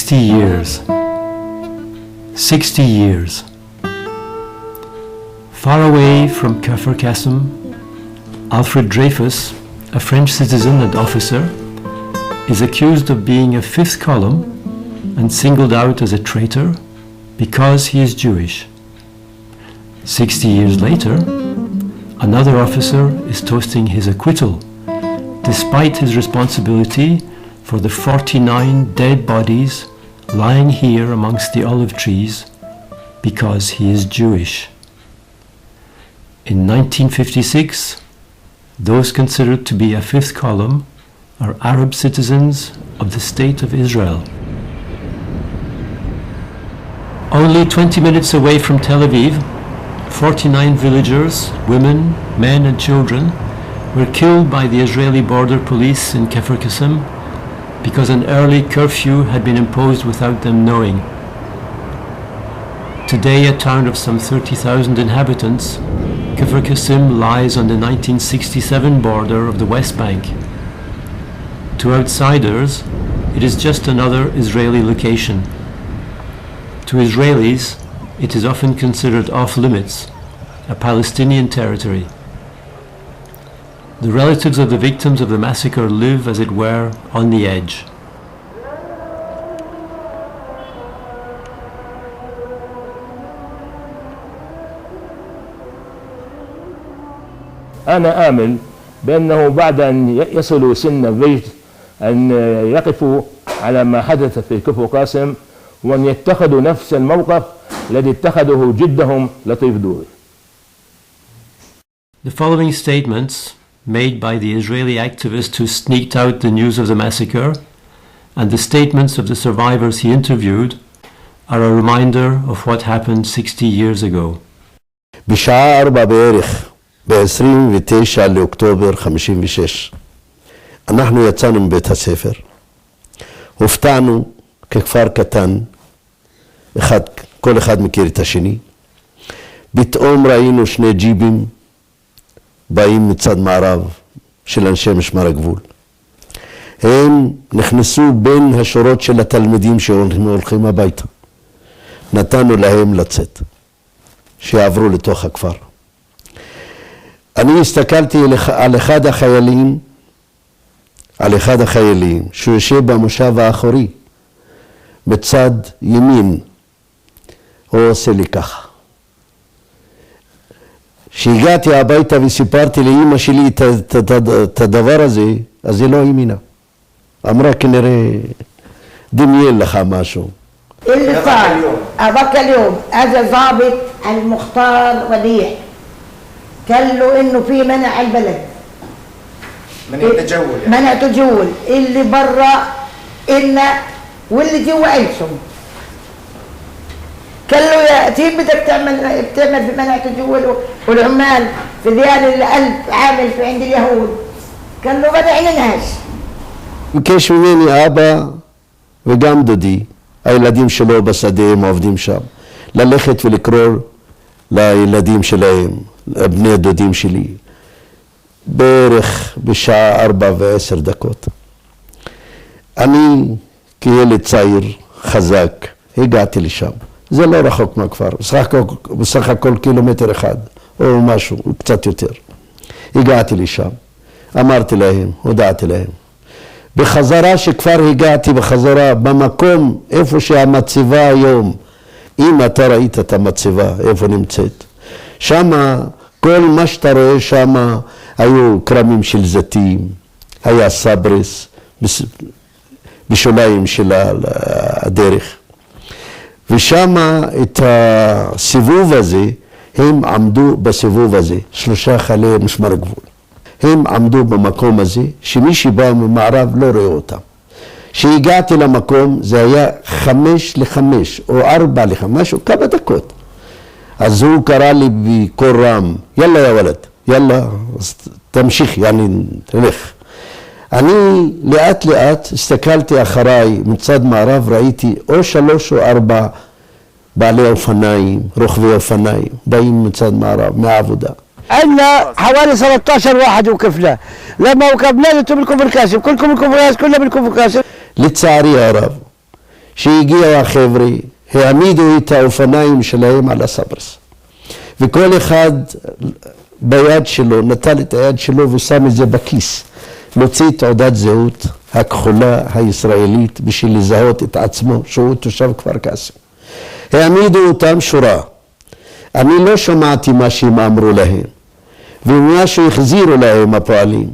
60 years. 60 years. Far away from Kfrkasm, Alfred Dreyfus, a French citizen and officer, is accused of being a fifth column and singled out as a traitor because he is Jewish. 60 years later, another officer is toasting his acquittal, despite his responsibility for the 49 dead bodies lying here amongst the olive trees because he is Jewish. In 1956, those considered to be a fifth column are Arab citizens of the State of Israel. Only 20 minutes away from Tel Aviv, 49 villagers, women, men and children were killed by the Israeli border police in Kfrkasm because an early curfew had been imposed without them knowing. Today, a town of some 30,000 inhabitants, Kfrkasm lies on the 1967 border of the West Bank. To outsiders, it is just another Israeli location. To Israelis, it is often considered off-limits, a Palestinian territory. The relatives of the victims of the massacre live, as it were, on the edge. أنا آمن بأنه بعد أن يصلوا سن الرشد أن يقفوا على ما حدث في كفرقاسم وأن يتخذوا نفس الموقف الذي اتخذه جدهم لطيف دوري. The following statements made by the Israeli activists who sneaked out the news of the massacre and the statements of the survivors he interviewed are a reminder of what happened 60 years ago. בשעה 4 בערך ב-29 לאוקטובר 56 אנחנו יצאנו מבית הספר, הופתענו ככפר קטן, כל אחד מכיר את השני, פתאום ראינו שני ג'יבים באים מצד מערב של אנשי משמר הגבול. הם נכנסו בין השורות של התלמידים שהולכים הביתה. נתנו להם לצאת, שיעברו לתוך הכפר. אני הסתכלתי על אחד החיילים שהוא יושב במושב האחורי, בצד ימין, הוא עושה לי ככה. כשהגעתי הביתה וסיפרתי לאמא שלי את הדבר הזה, אז היא לא האמינה. אמרה כנראה דמיין לך משהו. اللي صار أباك اليوم أجا ضابط المختار وديع قال له إنه في منع البلد، منع تجول يعني. منع تجول اللي برا إلنا واللي جوا إلسهم. قال له يا تيم بدك بتعمل في منع تجول والعمال في ديار القلب عامل في عند اليهود. قال له بدأ ننهش. ביקש ממני אבא וגם דודי, הילדים שלו בשדה הם עובדים שם, ללכת ולקרוא לילדים שלהם, בני הדודים שלי, בערך בשעה 4:10. אני כילד צעיר, חזק, הגעתי לשם. זה לא רחוק מהכפר, בסך הכל קילומטר אחד, או משהו, קצת יותר. הגעתי לשם, אמרתי להם, הודעתי להם. בחזרה שכבר הגעתי בחזרה, במקום איפה שהמצבה היום, אם אתה ראית את המצבה, איפה נמצאת, שמה, כל מה שאתה רואה שמה, היו קרמים של זיתים, היה סברס, בשוליים של הדרך. ושמה את הסיבוב הזה, הם עמדו בסיבוב הזה, 3 חיילי משמר הגבול. הם עמדו במקום הזה, שמי שבא ממערב לא רואה אותם. כשהגעתי למקום, זה היה 5:05 או 4:05, משהו, כמה דקות. אז הוא קרא לי בקול רם, יאללה יא ולד, יאללה, תמשיך, יעני, תלך. אני לאט לאט הסתכלתי אחריי, מצד מערב ראיתי או 3 או 4 בעלי אופניים, רוכבי אופניים, באים מצד מערב, מהעבודה. عندنا حوالي 13 واحد وقفنا، لما وقفنا انتم بالكفرقاسم، كلكم بالكفرقاسم، كلنا بالكفرقاسم. לצערי הרב, שהגיעו החבר'ה, העמידו את האופניים שלהם על הסברס. וכל אחד ביד שלו, נטל את היד שלו ושם את זה בכיס. מוציא תעודת זהות הכחולה הישראלית בשביל לזהות את עצמו שהוא תושב כפר-קאסם. העמידו אותם שורה. אני לא שמעתי מה שהם אמרו להם, ומה שהחזירו להם הפועלים.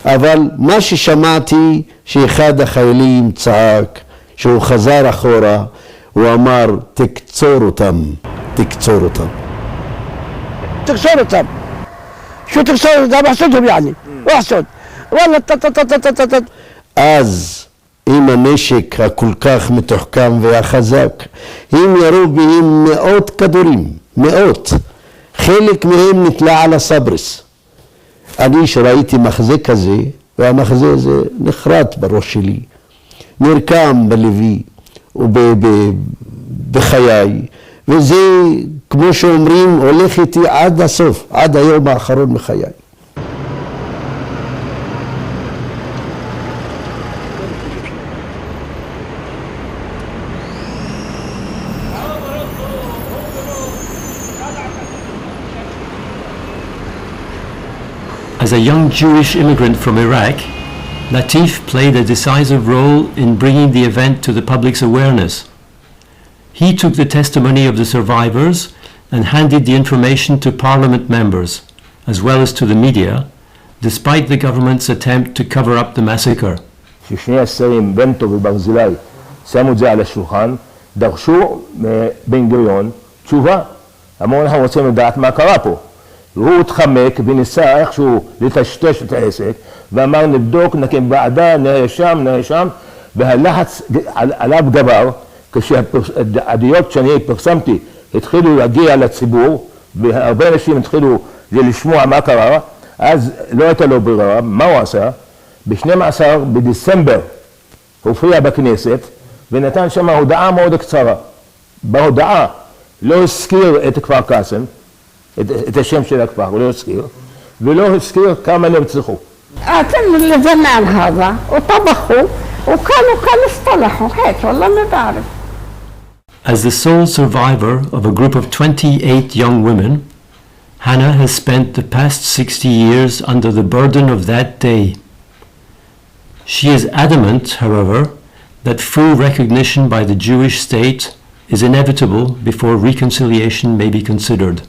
אבל מה ששמעתי שאחד החיילים צעק, שהוא חזר אחורה, הוא אמר, תקצור אותם, תקצור אותם. تكسر אותם. شو تكسر אותם? احسدهم يعني. واحسد. والله تت. אז עם הנשק הכל כך מתוחכם והחזק, הם ירו בהם מאות כדורים, מאות. חלק מהם נתלה על הסברס. אני שראיתי מחזה כזה, והמחזה הזה נחרט בראש שלי, נרקם בלבי ובחיי, וזה, כמו שאומרים, הולך איתי עד הסוף, עד היום האחרון מחיי. As a young Jewish immigrant from Iraq, Latif played a decisive role in bringing the event to the public's awareness. He took the testimony of the survivors and handed the information to parliament members, as well as to the media, despite the government's attempt to cover up the massacre. ששני השרים, בנטו וברזילי, שמו את זה על השולחן, דרשו מבן גוריון תשובה. אמרו, אנחנו רוצים לדעת מה קרה פה. והוא התחמק וניסה איכשהו לטשטש את העסק, ואמר נבדוק, נקים ועדה, נהיה שם, והלחץ עליו גבר, כשהעדויות שאני פרסמתי התחילו להגיע לציבור, והרבה אנשים התחילו לשמוע מה קרה, אז לא הייתה לו ברירה. מה הוא עשה? ב-12 בדצמבר הופיע בכנסת, ונתן שם הודעה מאוד קצרה. בהודעה לא הזכיר את כפר-קאסם, את השם של הכפר, הוא לא הזכיר, ולא הזכיר כמה נרצחו. أتم الزمان هذا وطبخوا وكانوا اصطلحوا هيك والله ما بعرف. As the sole survivor of a group of 28 young women, Hannah has spent the past 60 years under the burden of that day. She is adamant, however, that full recognition by the Jewish state is inevitable before reconciliation may be considered.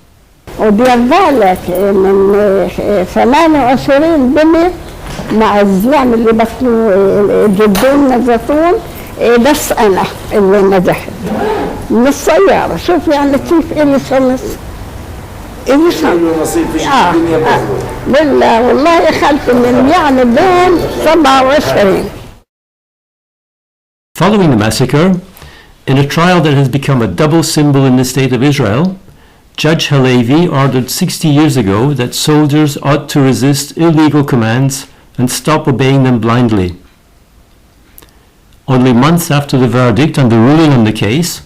وبيرجعلك من 28 بنت مع الزلام اللي بطلوا جدون نزفون بس أنا اللي نجحت من السيارة. شوف يعني كيف إلي شمس إلي شمس بالله والله يا خالتي من يعني بين 27. Following the massacre, in a trial that has become a double symbol in the state of Israel, Judge Halevi ordered 60 years ago that soldiers ought to resist illegal commands and stop obeying them blindly. Only months after the verdict and the ruling on the case,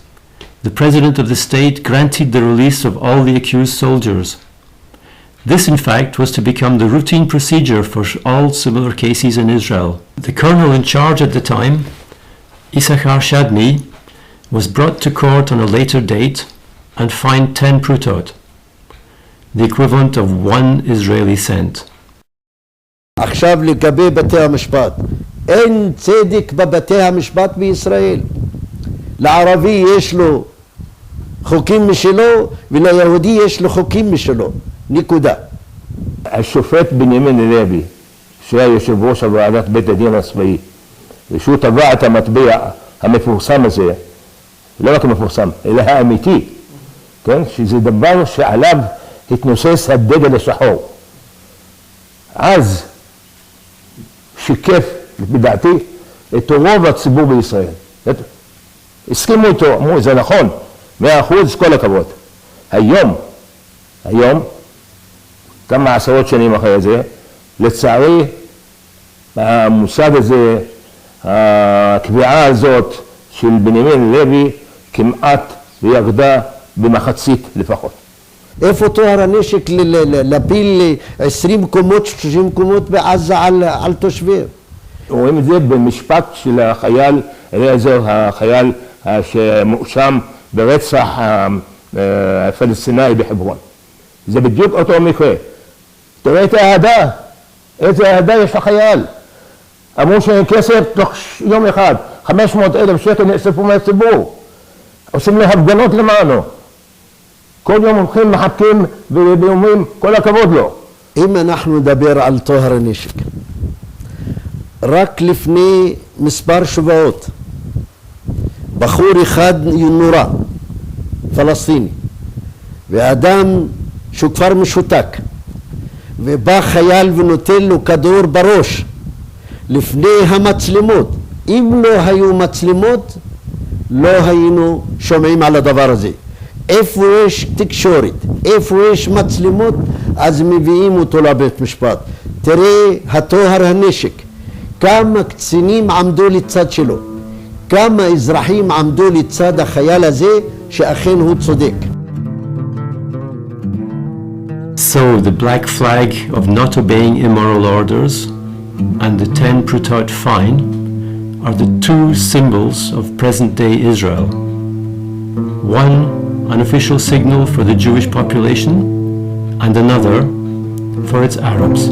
the President of the state granted the release of all the accused soldiers. This, in fact, was to become the routine procedure for all similar cases in Israel. The colonel in charge at the time, Issachar Shadmi, was brought to court on a later date and fined 10 prutot, the equivalent of 1 Israeli cent. עכשיו לגבי בתי המשפט, אין צדק בבתי המשפט בישראל. לערבי יש לו חוקים משלו וליהודי יש לו חוקים משלו, נקודה. השופט בנימין לוי, שהיה יושב ראש ועדת בית הדין הצבאי, ושהוא טבע את המטבע המפורסם הזה, לא רק המפורסם, אלא האמיתי, כן? שזה דבר שעליו התנוסס הדגל השחור. אז שיקף, בדעתי, את רוב הציבור בישראל. הסכימו איתו, אמרו, זה נכון, 100%, כל הכבוד. היום, כמה עשרות שנים אחרי זה, לצערי, המושג הזה, הקביעה הזאת של בנימין לוי, כמעט וירדה במחצית לפחות. איפה תואר הנשק להפיל 20 קומות, 30 קומות בעזה על תושבים? רואים את זה במשפט של החייל אליעזר, החייל שמואשם ברצח הפלסטיני בחברון. זה בדיוק אותו מקרה. תראה את האהדה, איזה אהדה יש לחייל. אמרו שאין כסף, תוך יום אחד 500,000 שקל נאספו מהציבור. עושים לו הפגנות למענו. כל יום הולכים, מחכים ואומרים כל הכבוד לו. אם אנחנו נדבר על טוהר הנשק, רק לפני מספר שבועות בחור אחד נורה, פלסטיני, ואדם שהוא כבר משותק, ובא חייל ונותן לו כדור בראש לפני המצלמות. אם לא היו מצלמות לא היינו שומעים על הדבר הזה. איפה יש תקשורת, איפה יש מצלמות, אז מביאים אותו לבית משפט. תראה הטוהר הנשק, כמה קצינים עמדו לצד שלו, כמה אזרחים עמדו לצד החייל הזה שאכן הוא צודק. So the black flag of not obeying immoral orders and the 10 prutot fine are the two symbols of present-day Israel. One, an official signal for the Jewish population, and another for its Arabs.